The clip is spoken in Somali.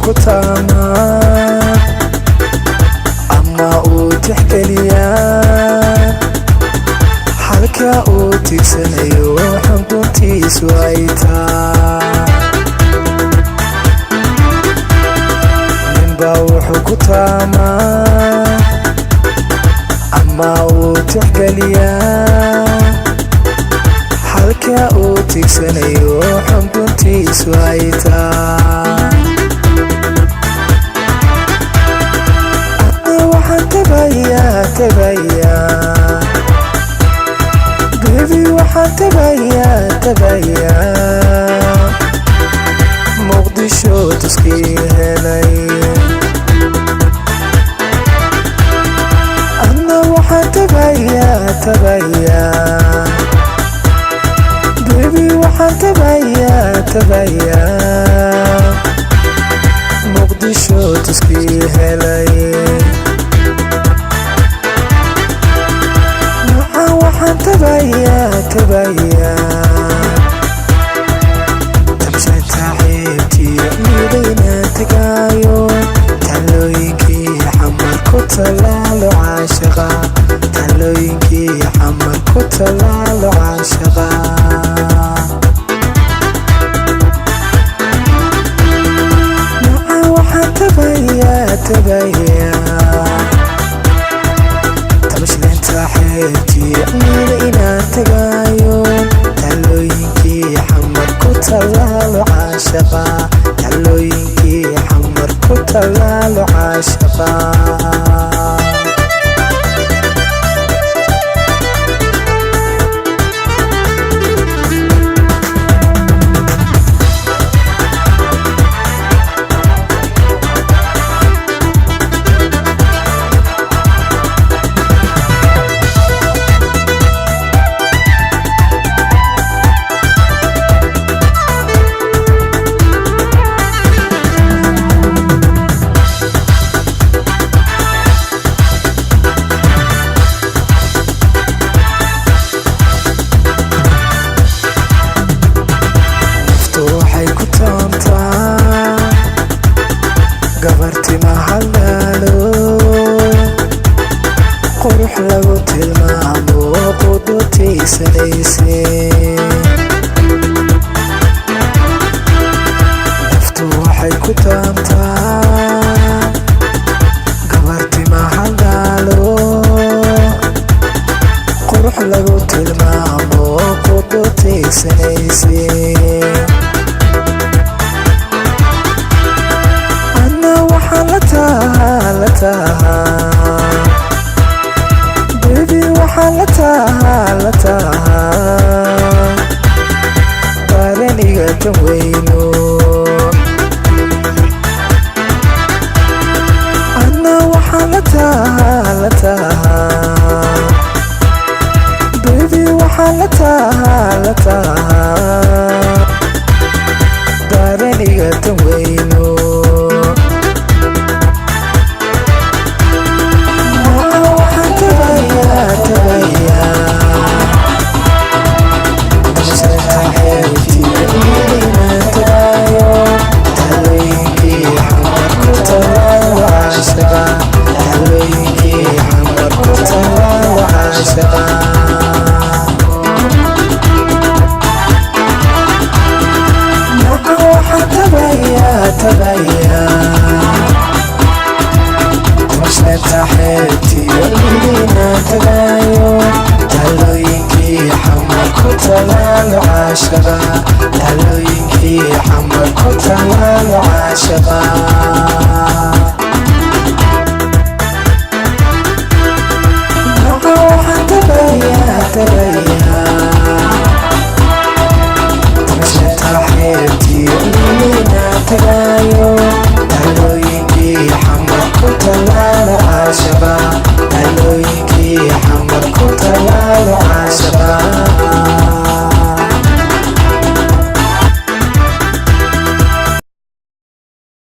ku taamaa ama uu tixgeliyaa halka uu tigsanayo xuduntiisu ay taa ninbaa wuxuu ku taamaa ama uu tixgeliyaa halka uu tigsanayo xuduntiisu ay taa tabayaa baby waxaan tabayaa muqdisho tuskii helay anna waxaan tabayaa baby waxaan tabayaa muqdisho tuskii helay waxaan tabayaa tabshanta xeebtiyo midayna tagaayo talooyinkii xamar ku talaalo caashaqa talooyinkii xamar ku talaalo caashaqa waxaan tabayaa xeebtii midayna tagaayo talooyinkii xamar ku talaalo caashaqa talooyinkii xamar ku talaalo caashaqa gabarti mahalaalo qurux lagu tilmaamo qudutiisanayse naftu waxay ku taamtaa gabarti mahalaalo qurux lagu tilmaamo qudutiisanayse baby waxaan la tahaa daraniga tan weyno anna waxaan la tahaa baby waxaan la tahaa daraniga tan weyno xeebtii midayna tagaayo talooyinkii xamar ku talaalo caashaqa talooyinkii xamar ku talaalo caashaqa waxaan tabayaa